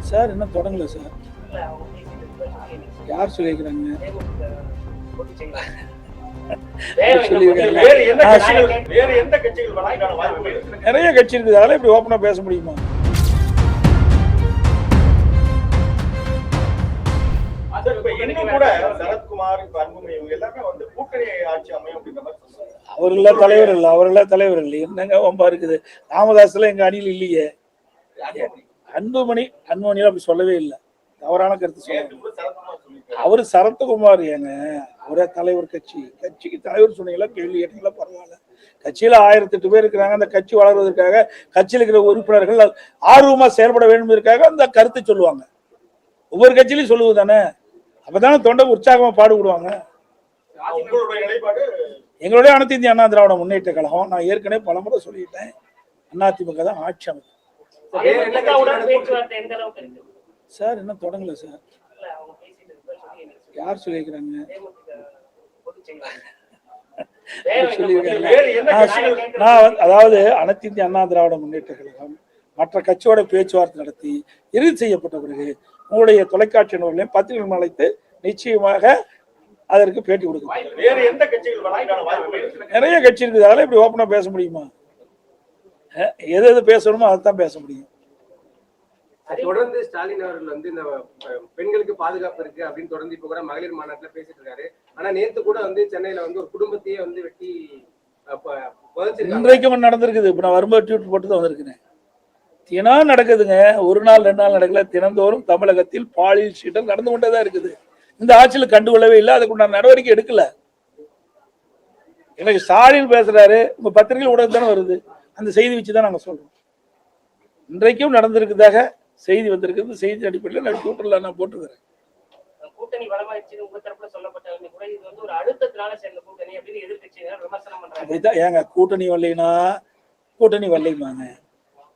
Sir இன்னும் தொடங்கல sir. யார் சொல்லியிருக்கிறாங்க? நிறைய கட்சி இருக்குது, அதெல்லாம் இப்படி ஓப்பனா பேச முடியுமா? அவர்கள தலைவர் இல்லை என்னங்க ஒம்பா இருக்குது. ராமதாஸ்ல எங்க அணியில் இல்லையே. அன்புமணி அப்படி சொல்லவே இல்லை, தவறான கருத்து சொல்ல. அவரு சரத்குமார் ஏங்க ஒரே தலைவர். கட்சிக்கு தலைவர் சொன்னீங்களா, கேள்வி கேட்டீங்களா, பரவாயில்ல. கட்சியில 1008 பேர் இருக்கிறாங்க. அந்த கட்சி வளர்வதற்காக கட்சியில் இருக்கிற உறுப்பினர்கள் ஆர்வமா செயல்பட வேண்டும் அந்த கருத்தை சொல்லுவாங்க. ஒவ்வொரு கட்சியிலையும் சொல்லுவது தானே. அப்பதானே தொண்டை உற்சாகமா பாடுபடுவாங்க. எங்களுடைய அனைத்து இந்திய அண்ணா திராவிட முன்னேற்ற கழகம், நான் ஏற்கனவே பலமுறை சொல்லிட்டேன், அதிமுக தான் ஆட்சி அமைக்கும் சார். இன்னும் தொடங்கல சார். யார் சொல்லியிருக்கிறாங்க? அதாவது அனைத்து இந்திய அண்ணா திராவிட முன்னேற்ற கழகம் மற்ற கட்சியோட பேச்சுவார்த்தை நடத்தி இறுதி செய்யப்பட்ட பிறகு உங்களுடைய தொலைக்காட்சி நூல்களையும் பத்திரிகைகள் அழைத்து நிச்சயமாக அதற்கு பேட்டி கொடுக்கும். நிறைய கட்சி இருக்குது, அதெல்லாம் இப்படி ஓப்பனா பேச முடியுமா? எது பேசணுமோ அதைத்தான் பேச முடியும். தொடர்ந்து ஸ்டாலின் அவர்கள் வந்து இந்த பெண்களுக்கு பாதுகாப்பு இருக்கு அப்படின்னு தொடர்ந்து இப்ப கூட மகளிர் மாநாட்டுல பேசிட்டு இருக்காரு. ஆனா நேத்து கூட வந்து சென்னையில வந்து ஒரு குடும்பத்தையே வந்து வெட்டி இன்றைக்கும் நடந்திருக்குது. இப்ப நான் வரும்போது ட்வீட் போட்டு தான் வந்திருக்கிறேன். தினம் நடக்குதுங்க, ஒரு நாள் 2 நாள் நடக்கல. தினந்தோறும் தமிழகத்தில் பாலியல் சீட்டம் நடந்து கொண்டேதான் இருக்குது. இந்த ஆட்சியில கண்டுகொள்ளவே இல்லை, அதுக்கு நான் நடவடிக்கை எடுக்கல. எனக்கு ஸ்டாலின் பேசுறாரு, உங்க பத்திரிகையில் ஊடகம் தானே வருது, அந்த செய்தி வச்சுதான் நாங்க சொல்றோம். இன்றைக்கும் நடந்திருக்குதாக செய்தி வந்திருக்கிறது. செய்தி அடிப்படையில் நான் ட்விட்டர்ல நான் போட்டுக்கிறேன். கூட்டணி பலமாயிடுச்சு உங்க தரப்புல சொல்லப்பட்டாலுமே கூட இது வந்து ஒரு அழுத்தத்தினால சேர்ந்த கூட்டணி அப்படின்னு எதிர்க்கட்சியினர் விமர்சனம் பண்றாங்க. அப்படிதான் ஏங்க கூட்டணி வரலைமாங்க.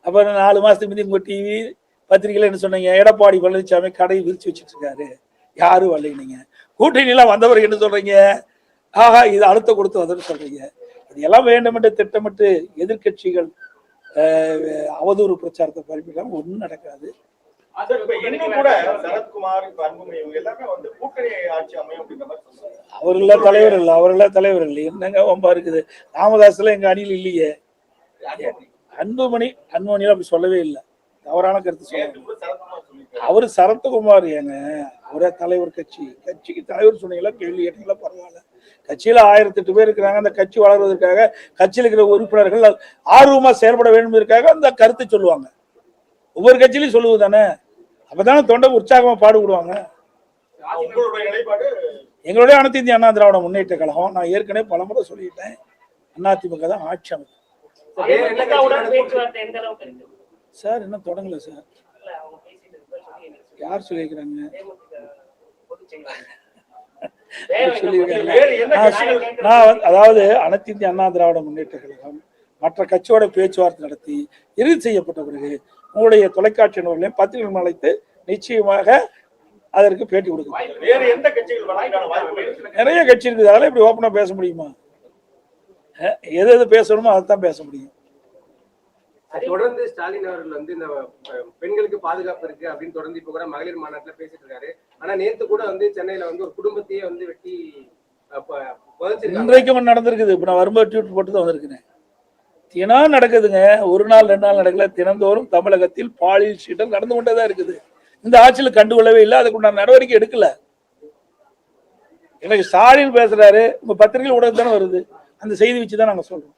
அப்புறம் 4 மாசத்துக்கு முந்தைய உங்க டிவி பத்திரிகையில என்ன சொன்னீங்க? எடப்பாடி பழனிசாமி கடையை விரிச்சு வச்சுட்டு இருக்காரு, யாரும் வரலைங்க. கூட்டணி எல்லாம் வந்தவர்கள் என்ன சொல்றீங்க? ஆஹா, இது அழுத்தம் கொடுத்து வந்ததுன்னு சொல்றீங்க. இதெல்லாம் வேண்டுமென்று திட்டமிட்டு எதிர்கட்சிகள் அவதூறு பிரச்சாரத்தை பரப்பிட்டாங்க. ஒன்றும் நடக்காது. அவர்கள தலைவர் இல்லை என்னங்க ஒம்பா இருக்குது. ராமதாஸ்ல எங்க அணியில் இல்லையே. அன்புமணி அப்படி சொல்லவே இல்லை, தவறான கருத்து சொல்ல. அவரு சரத்குமார் ஏங்க ஒரே தலைவர். கட்சிக்கு தலைவர் சொன்னீங்களா, கேள்வி கேட்டீங்களா, பரவாயில்ல. கட்சியில 1008 பேர் இருக்கிறாங்க. அந்த கட்சி வளர்வதற்காக கட்சியில் இருக்கிற உறுப்பினர்கள் ஆர்வமா செயல்பட வேண்டும் அந்த கருத்தை சொல்லுவாங்க. ஒவ்வொரு கட்சியிலையும் சொல்லுவது தானே. அப்பதானே தொண்டை உற்சாகமா பாடுபடுவாங்க. எங்களுடைய அனைத்து இந்திய அண்ணா திராவிட முன்னேற்ற கழகம், நான் ஏற்கனவே பலமுறை சொல்லிட்டேன், அதிமுக தான் ஆட்சி அமைக்கும் சார். இன்னும் தொடங்கல சார். யார் சொல்லியிருக்கிறாங்க? அதாவது அனைத்து இந்திய அண்ணா திராவிட முன்னேற்ற கழகம் மற்ற கட்சியோட பேச்சுவார்த்தை நடத்தி இறுதி செய்யப்பட்ட பிறகு உங்களுடைய தொலைக்காட்சி நூல்களையும் பத்திரிகைகள் அழைத்து நிச்சயமாக அதற்கு பேட்டி கொடுக்கும். நிறைய கட்சி இருக்குது, அதெல்லாம் இப்படி ஓப்பனா பேச முடியுமா? எது பேசணுமோ அதைத்தான் பேச முடியும். தொடர்ந்து ஸ்டாலின் அவர்கள் வந்து இந்த பெண்களுக்கு பாதுகாப்பு இருக்கு அப்படின்னு தொடர்ந்து இப்ப கூட மகளிர் மாநாட்டுல பேசிட்டு இருக்காரு. ஆனா நேத்து கூட வந்து சென்னையில வந்து ஒரு குடும்பத்தையே வந்து வெட்டி இன்றைக்கும் நடந்திருக்குது. இப்ப நான் வரும்போது ட்வீட் போட்டு தான் வந்திருக்கிறேன். தினம் நடக்குதுங்க, ஒரு நாள் 2 நாள் நடக்கல. தினந்தோறும் தமிழகத்தில் பாலியல் சீட்டம் நடந்து கொண்டேதான் இருக்குது. இந்த ஆட்சியில கண்டுகொள்ளவே இல்லை, அதுக்கு நான் நடவடிக்கை எடுக்கல. எனக்கு ஸ்டாலின் பேசுறாரு, உங்க பத்திரிகையில் ஊடகம் தானே வருது, அந்த செய்தி வச்சுதான் நாங்க சொல்றோம்.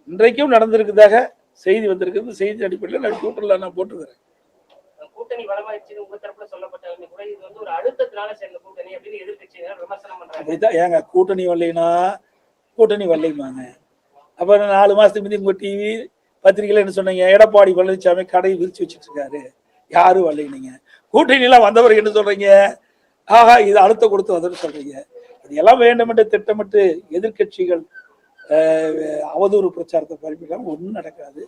இன்றைக்கும் நடந்திருக்குதாக செய்தி வந்திருக்கிறது. செய்தி அடிப்படையில் நான் ட்விட்டர்ல நான் போட்டுக்கிறேன். கூட்டணி பலமாயிடுச்சு உங்க தரப்புல சொல்லப்பட்டாலுமே கூட இது வந்து ஒரு அழுத்தத்தினால சேர்ந்த கூட்டணி அப்படின்னு எதிர்க்கட்சியினர் விமர்சனம் பண்றாங்க. அப்படிதான் ஏங்க கூட்டணி வரலைமாங்க. அப்புறம் 4 மாசத்துக்கு முந்தைய உங்க டிவி பத்திரிகையில என்ன சொன்னீங்க? எடப்பாடி பழனிசாமி கடையை விரிச்சு வச்சுட்டு இருக்காரு, யாரும் வரலைங்க. கூட்டணி எல்லாம் வந்தவர்கள் என்ன சொல்றீங்க? ஆஹா, இது அழுத்தம் கொடுத்து வந்ததுன்னு சொல்றீங்க. இதெல்லாம் வேண்டுமென்று திட்டமிட்டு எதிர்கட்சிகள் அவதூறு பிரச்சாரத்தை பரப்பிட்டாங்க. ஒன்றும் நடக்காது.